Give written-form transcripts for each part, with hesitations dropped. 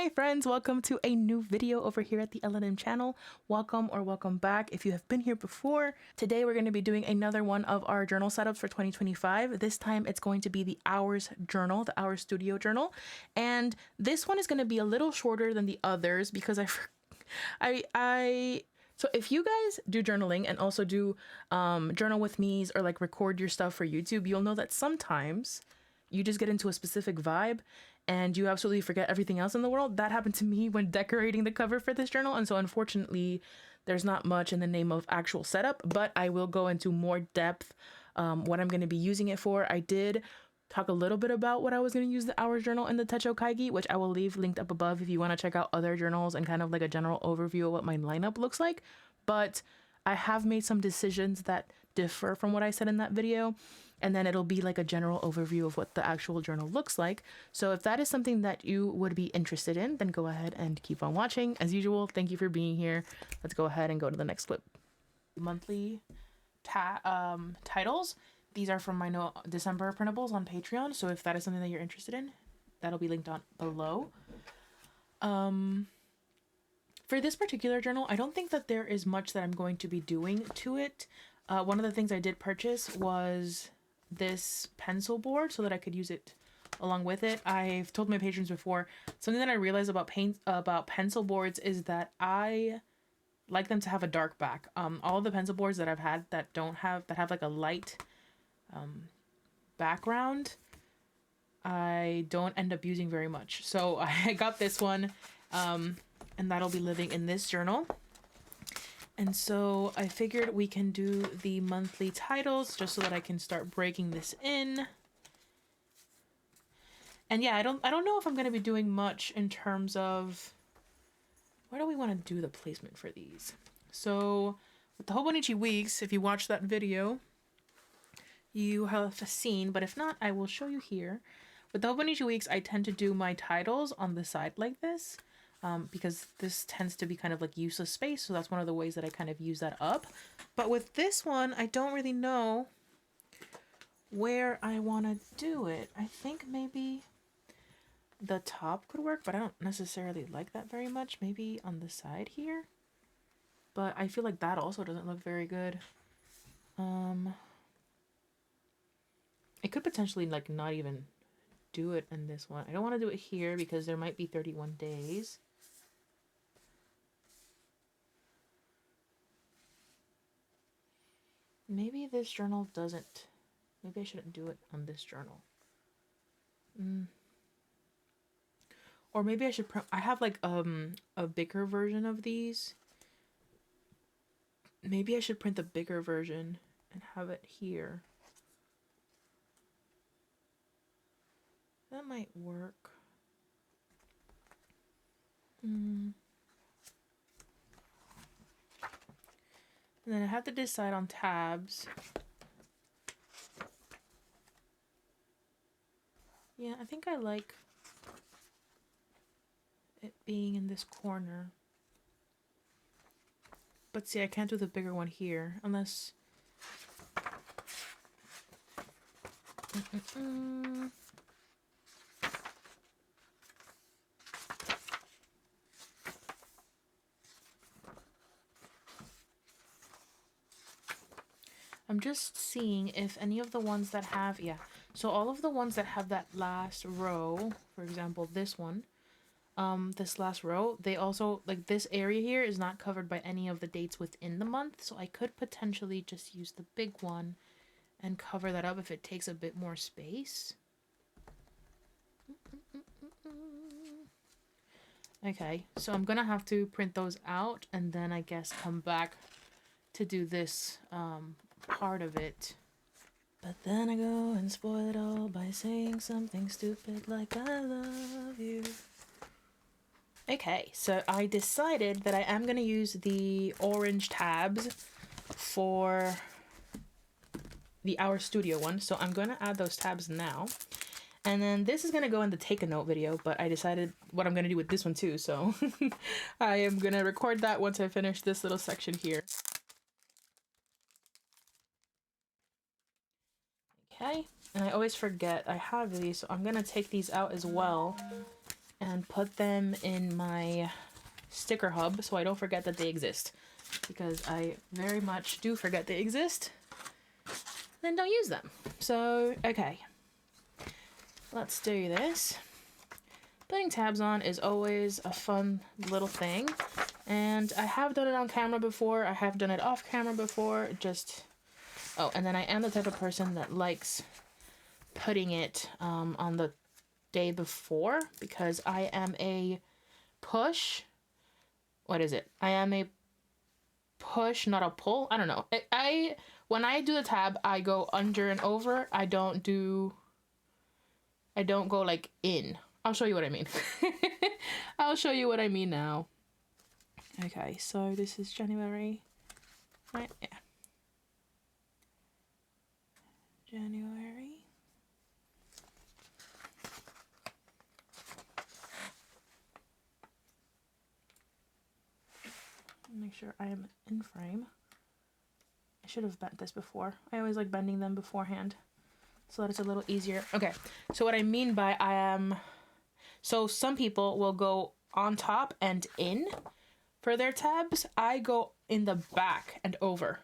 Hey friends, welcome to a new video over here at the L&M channel. Welcome or welcome back if you have been here before. Today we're going to be doing another one of our journal setups for 2025. This time it's going to be the Hours journal, the Hours Studio journal. And this one is going to be a little shorter than the others because so if you guys do journaling and also do journal with me's or like record your stuff for YouTube, you'll know that sometimes you just get into a specific vibe and you absolutely forget everything else in the world. That happened to me when decorating the cover for this journal. And so unfortunately, there's not much in the name of actual setup, but I will go into more depth what I'm going to be using it for. I did talk a little bit about what I was going to use the Hours journal in the Techo Kaigi, which I will leave linked up above if you want to check out other journals and kind of like a general overview of what my lineup looks like. But I have made some decisions that differ from what I said in that video, and then it'll be like a general overview of what the actual journal looks like. So if that is something that you would be interested in, then go ahead and keep on watching. As usual, thank you for being here. Let's go ahead and go to the next clip. Monthly titles. These are from my December printables on Patreon. So if that is something that you're interested in, that'll be linked on below. For this particular journal, I don't think that there is much that I'm going to be doing to it. One of the things I did purchase was this pencil board so that I could use it along with it. I've told my patrons before, something that I realized about pencil boards is that I like them to have a dark back. All of the pencil boards that I've had that have like a light background, I don't end up using very much. So I got this one, and that'll be living in this journal. And so I figured we can do the monthly titles just so that I can start breaking this in. And yeah, I don't know if I'm going to be doing much in terms of where do we want to do the placement for these. So with the Hobonichi Weeks, if you watch that video, you have seen, but if not, I will show you here. With the Hobonichi Weeks, I tend to do my titles on the side like this. Because this tends to be kind of like useless space. So that's one of the ways that I kind of use that up. But with this one, I don't really know where I want to do it. I think maybe the top could work, but I don't necessarily like that very much. Maybe on the side here. But I feel like that also doesn't look very good. I could potentially like not even do it in this one. I don't want to do it here because there might be 31 days. Maybe this journal doesn't. Maybe I shouldn't do it on this journal. Or maybe I should print. I have like a bigger version of these. Maybe I should print the bigger version and have it here. That might work. And then I have to decide on tabs. Yeah, I think I like it being in this corner. But see, I can't do the bigger one here unless... I'm just seeing if any of the ones that have, yeah. So all of the ones that have that last row, for example, this one, this last row, they also, like this area here is not covered by any of the dates within the month. So I could potentially just use the big one and cover that up if it takes a bit more space. Okay, so I'm gonna have to print those out and then I guess come back to do this, part of it. But then I go and spoil it all by saying something stupid like I love you. Okay, so I decided that I am going to use the orange tabs for the Hours Studio one. So I'm going to add those tabs now. And then this is going to go in the take a note video, but I decided what I'm going to do with this one too. So I am going to record that once I finish this little section here. Okay, and I always forget I have these, so I'm gonna take these out as well and put them in my sticker hub so I don't forget that they exist, because I very much do forget they exist, then don't use them. So, okay. Let's do this. Putting tabs on is always a fun little thing, and I have done it on camera before, I have done it off camera before, oh, and then I am the type of person that likes putting it on the day before, because I am a push. What is it? I am a push, not a pull. I don't know. When I do the tab, I go under and over. I don't go like in. I'll show you what I mean. I'll show you what I mean now. Okay, so this is January, right? Yeah. January. Make sure I am in frame. I should have bent this before. I always like bending them beforehand so that it's a little easier. Okay, so what I mean by so some people will go on top and in for their tabs. I go in the back and over.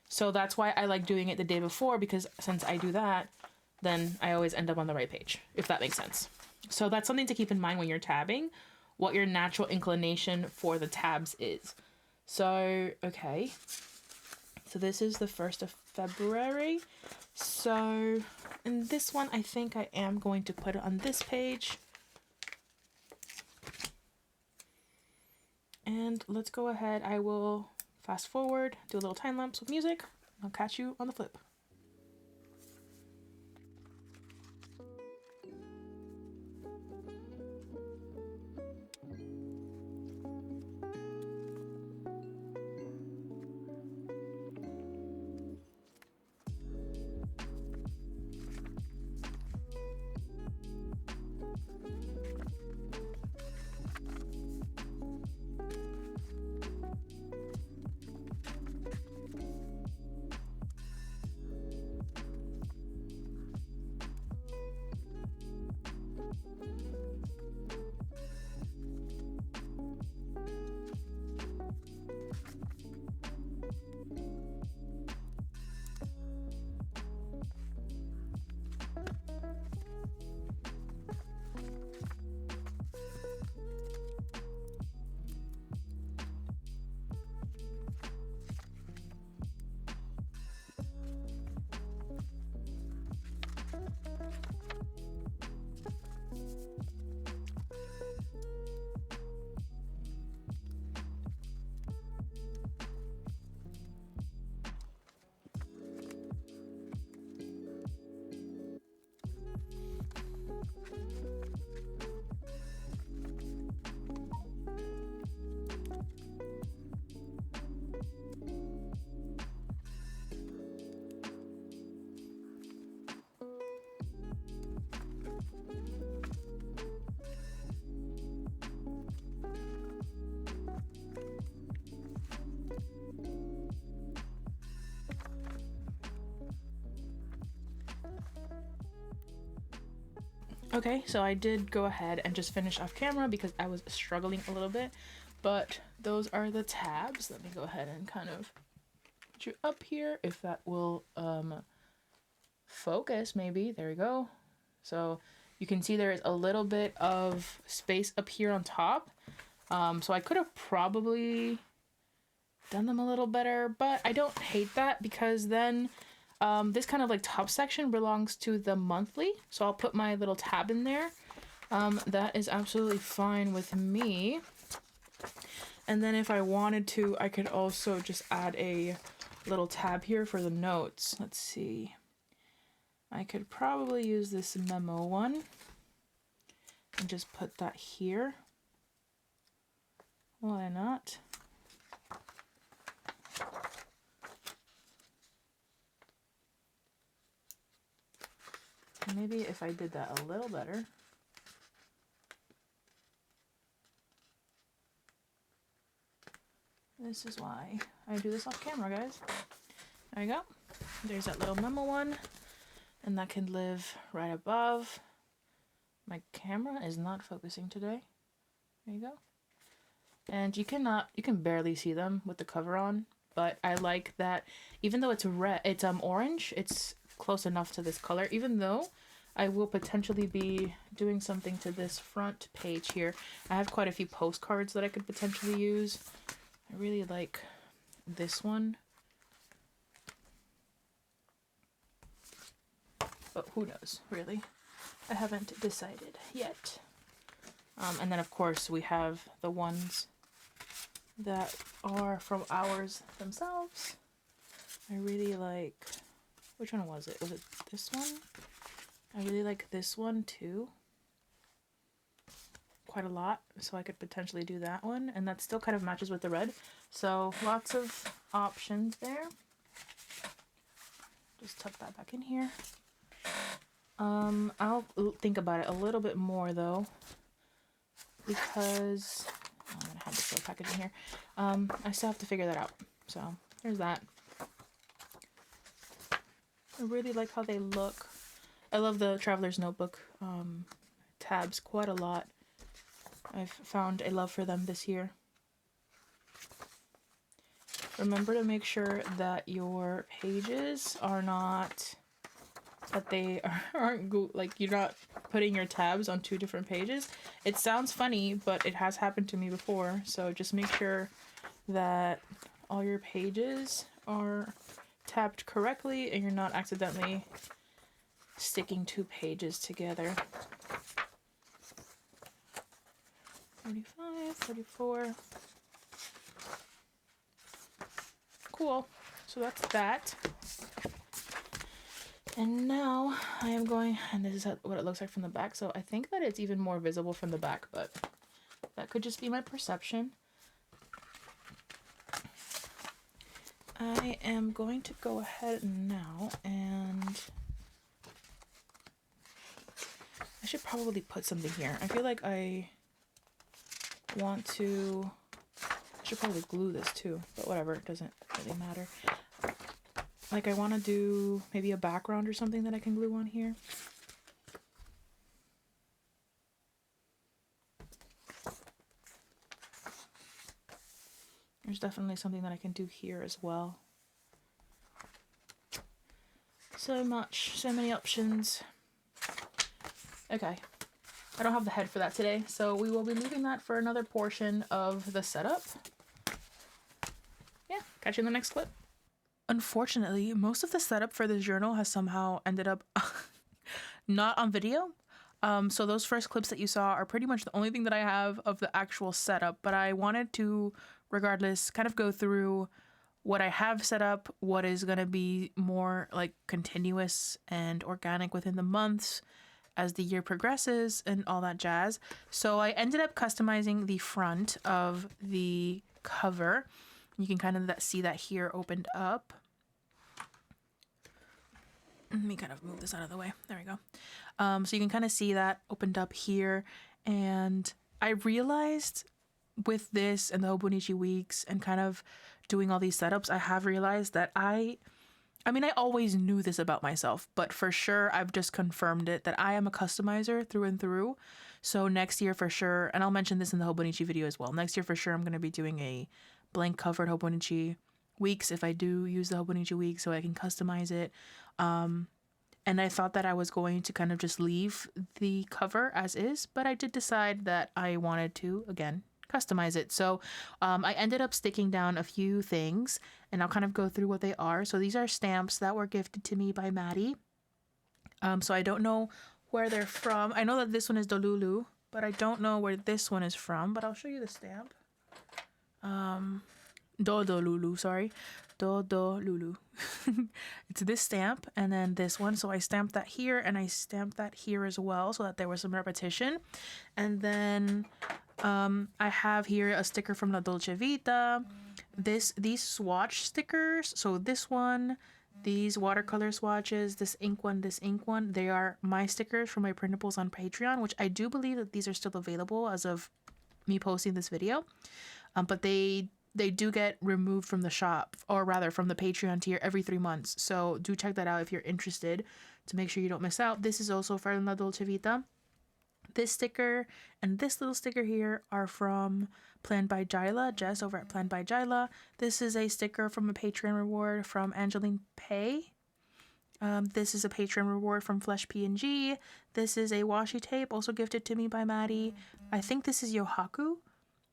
So that's why I like doing it the day before, because since I do that, then I always end up on the right page, if that makes sense. So that's something to keep in mind when you're tabbing, what your natural inclination for the tabs is. So, okay. So this is the 1st of February. So in this one, I think I am going to put it on this page. And let's go ahead. I will fast forward, do a little time lapse with music. I'll catch you on the flip. Okay, so I did go ahead and just finish off camera because I was struggling a little bit, but those are the tabs. Let me go ahead and kind of put you up here if that will focus maybe. There we go. So you can see there is a little bit of space up here on top. So I could have probably done them a little better, but I don't hate that because then this kind of like top section belongs to the monthly, so I'll put my little tab in there. That is absolutely fine with me. And then if I wanted to, I could also just add a little tab here for the notes. Let's see. I could probably use this memo one and just put that here. Why not? Maybe if I did that a little better. This is why I do this off camera, guys. There you go. There's that little memo one, and that can live right above My camera is not focusing today. There you go. And you can barely see them with the cover on, but I like that even though it's red, it's orange, it's close enough to this color, even though I will potentially be doing something to this front page here. I have quite a few postcards that I could potentially use. I really like this one. But who knows, really? I haven't decided yet. And then of course we have the ones that are from ours themselves. I really like, which one was it? Was it this one? I really like this one too. Quite a lot, so I could potentially do that one, and that still kind of matches with the red. So lots of options there. Just tuck that back in here. I'll think about it a little bit more though, because I'm gonna have this little package in here. I still have to figure that out. So there's that. I really like how they look. I love the Traveler's Notebook tabs quite a lot. I've found a love for them this year. Remember to make sure that your pages are not, that they aren't like you're not putting your tabs on two different pages. It sounds funny, but it has happened to me before. So just make sure that all your pages are tabbed correctly and you're not accidentally sticking two pages together. 35, 34. Cool. So that's that. And now I am going, and this is what it looks like from the back. So I think that it's even more visible from the back, but that could just be my perception. I am going to go ahead now, and I should probably put something here. I feel like I should probably glue this too, but whatever, it doesn't really matter. Like I want to do maybe a background or something that I can glue on here. There's definitely something that I can do here as well. So many options. Okay, I don't have the head for that today, so we will be leaving that for another portion of the setup. Yeah, catch you in the next clip. Unfortunately, most of the setup for this journal has somehow ended up not on video. So those first clips that you saw are pretty much the only thing that I have of the actual setup, but I wanted to, regardless, kind of go through what I have set up, what is going to be more like continuous and organic within the months as the year progresses and all that jazz. So I ended up customizing the front of the cover. You can kind of see that here opened up. Let me kind of move this out of the way. There we go. So you can kind of see that opened up here. And I realized with this and the Hobonichi weeks and kind of doing all these setups, I have realized that I mean, I always knew this about myself, but for sure, I've just confirmed it that I am a customizer through and through. So next year for sure, and I'll mention this in the Hobonichi video as well. Next year for sure, I'm going to be doing a blank covered Hobonichi weeks if I do use the Hobonichi week so I can customize it. And I thought that I was going to kind of just leave the cover as is, but I did decide that I wanted to, again, customize it. So I ended up sticking down a few things, and I'll kind of go through what they are. So these are stamps that were gifted to me by Maddie. So I don't know where they're from. I know that this one is Dolulu, but I don't know where this one is from, but I'll show you the stamp. Dodolulu, sorry. Dodolulu. It's this stamp and then this one. So I stamped that here and I stamped that here as well so that there was some repetition. And then I have here a sticker from La Dolce Vita. These swatch stickers. So this one, these watercolor swatches, this ink one, they are my stickers from my printables on Patreon, which I do believe that these are still available as of me posting this video. But they do get removed from the shop, or rather from the Patreon tier every 3 months. So do check that out if you're interested to make sure you don't miss out. This is also from La Dolce Vita. This sticker and this little sticker here are from Planned by Jyla, Jess over at Planned by Jyla. This is a sticker from a Patreon reward from Angeline Pay. This is a Patreon reward from Flesh PNG. This is a washi tape, also gifted to me by Maddie. I think this is Yohaku.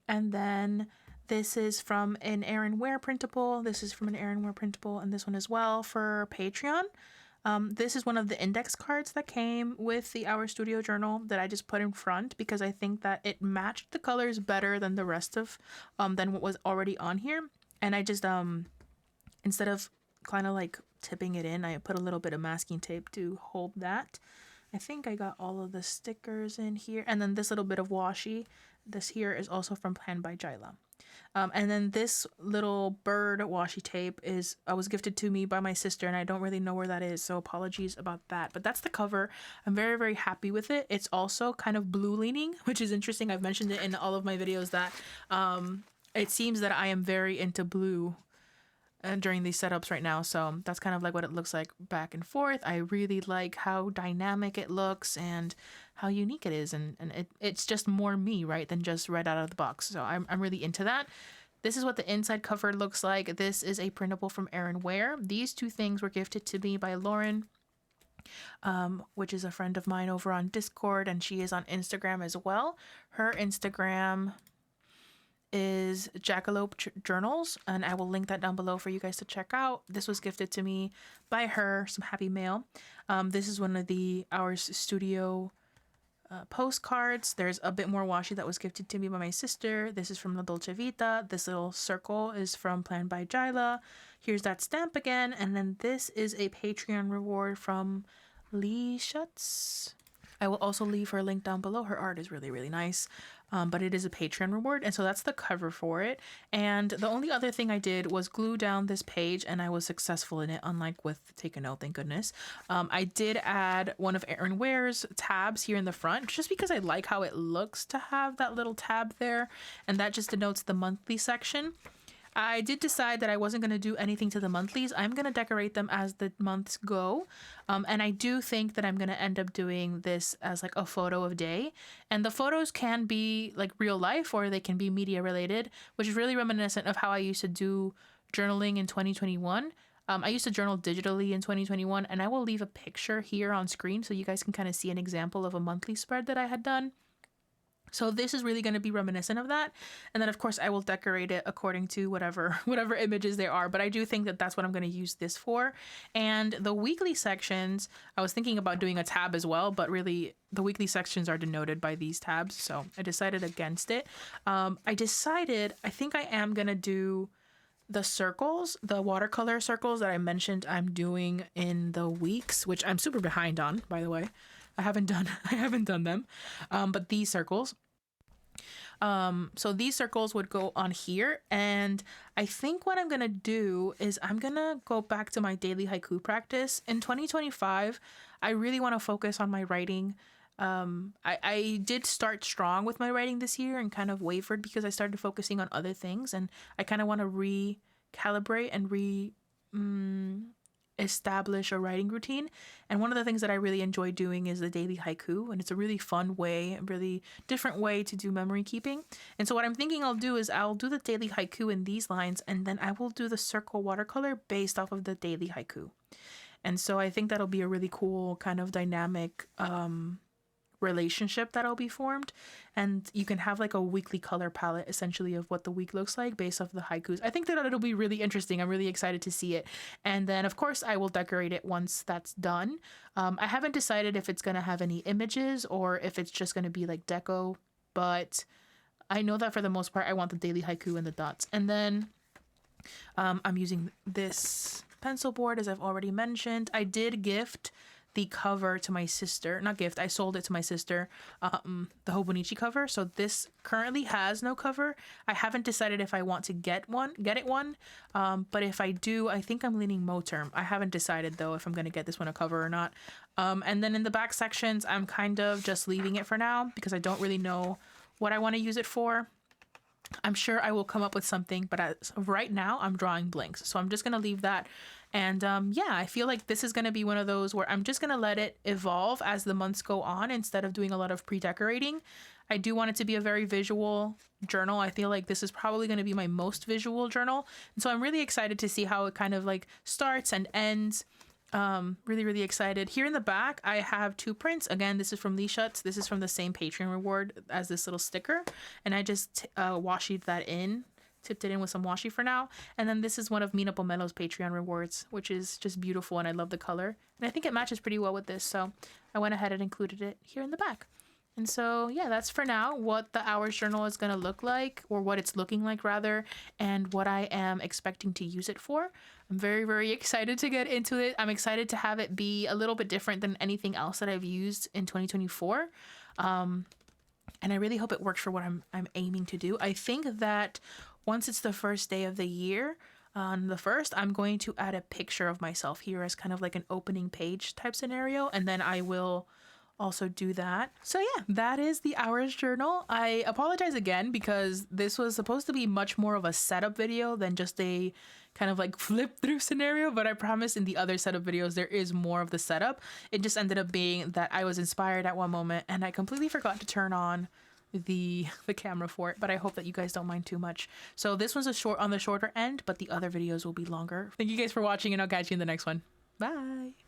And then this is from an Aaron Ware printable. This is from an Aaron Ware printable, and this one as well for Patreon. This is one of the index cards that came with the Our Studio journal that I just put in front because I think that it matched the colors better than the rest of, than what was already on here. And I just, instead of kind of like tipping it in, I put a little bit of masking tape to hold that. I think I got all of the stickers in here. And then this little bit of washi. This here is also from Planned by Jyla. And then this little bird washi tape was gifted to me by my sister, and I don't really know where that is, so apologies about that. But that's the cover. I'm very, very happy with it. It's also kind of blue leaning, which is interesting. I've mentioned it in all of my videos that it seems that I am very into blue during these setups right now, so that's kind of like what it looks like back and forth. I really like how dynamic it looks and how unique it is, and it's just more me, right, than just right out of the box. So I'm really into that. This is what the inside cover looks like. This is a printable from Aaron Ware. These two things were gifted to me by Lauren, which is a friend of mine over on Discord, and she is on Instagram as well. Her Instagram is Jackalope Journals, and I will link that down below for you guys to check out. This was gifted to me by her, some happy mail. This is one of the Our Studio postcards. There's a bit more washi that was gifted to me by my sister. This is from La Dolce Vita. This little circle is from Planned by Jyla. Here's that stamp again, and then this is a Patreon reward from Lee Schutz. I will also leave her link down below. Her art is really, really nice. But it is a Patreon reward, and so that's the cover for it. And the only other thing I did was glue down this page, and I was successful in it, unlike with Take a Note, thank goodness. I did add one of Aaron Ware's tabs here in the front, just because I like how it looks to have that little tab there, and that just denotes the monthly section. I did decide that I wasn't going to do anything to the monthlies. I'm going to decorate them as the months go. And I do think that I'm going to end up doing this as like a photo of day. And the photos can be like real life, or they can be media related, which is really reminiscent of how I used to do journaling in 2021. I used to journal digitally in 2021, and I will leave a picture here on screen so you guys can kind of see an example of a monthly spread that I had done. So this is really going to be reminiscent of that. And then, of course, I will decorate it according to whatever images there are. But I do think that that's what I'm going to use this for. And the weekly sections, I was thinking about doing a tab as well, but really the weekly sections are denoted by these tabs. So I decided against it. I think I am going to do the circles, the watercolor circles that I mentioned I'm doing in the weeks, which I'm super behind on, by the way. I haven't done them. But these circles. So these circles would go on here, and I think what I'm gonna do is I'm gonna go back to my daily haiku practice. In 2025, I really want to focus on my writing. I did start strong with my writing this year and kind of wavered because I started focusing on other things, and I kind of want to recalibrate and establish a writing routine. And one of the things that I really enjoy doing is the daily haiku, and it's a really fun way, a really different way to do memory keeping. And so what I'm thinking I'll do is I'll do the daily haiku in these lines, and then I will do the circle watercolor based off of the daily haiku. And so I think that'll be a really cool kind of dynamic relationship that'll be formed, and you can have like a weekly color palette essentially of what the week looks like based off the haikus. I think that it'll be really interesting. I'm really excited to see it. And then of course I will decorate it once that's done. I haven't decided if it's going to have any images or if it's just going to be like deco, but I know that for the most part I want the daily haiku and the dots. And then I'm using this pencil board, as I've already mentioned. I did gift the cover to my sister. Not gift, I sold it to my sister, the Hobonichi cover. So this currently has no cover. I haven't decided if I want to get it one. But if I do, I think I'm leaning Moterm. I haven't decided though if I'm going to get this one a cover or not. And then in the back sections, I'm kind of just leaving it for now because I don't really know what I want to use it for. I'm sure I will come up with something, but as of right now, I'm drawing blanks. So I'm just going to leave that. And yeah, I feel like this is going to be one of those where I'm just going to let it evolve as the months go on instead of doing a lot of pre-decorating. I do want it to be a very visual journal. I feel like this is probably going to be my most visual journal. And so I'm really excited to see how it kind of like starts and ends. Really, really excited. Here in the back, I have 2 prints. Again, this is from Lee Schutz. This is from the same Patreon reward as this little sticker. And I just washied that in, tipped it in with some washi for now. And then this is one of Mina Pomelo's Patreon rewards, which is just beautiful. And I love the color. And I think it matches pretty well with this. So I went ahead and included it here in the back. And so, yeah, that's for now what the Hours Journal is going to look like, or what it's looking like rather, and what I am expecting to use it for. I'm very, very excited to get into it. I'm excited to have it be a little bit different than anything else that I've used in 2024. And I really hope it works for what I'm aiming to do. I think that once it's the first day of the year, on the 1st, I'm going to add a picture of myself here as kind of like an opening page type scenario, and then I will also do that. So yeah, that is the Hours Journal. I apologize again because this was supposed to be much more of a setup video than just a kind of like flip through scenario, but I promise in the other setup videos there is more of the setup. It just ended up being that I was inspired at one moment and I completely forgot to turn on the camera for it, but I hope that you guys don't mind too much. So this one's on the shorter end, but the other videos will be longer. Thank you guys for watching, and I'll catch you in the next one. Bye.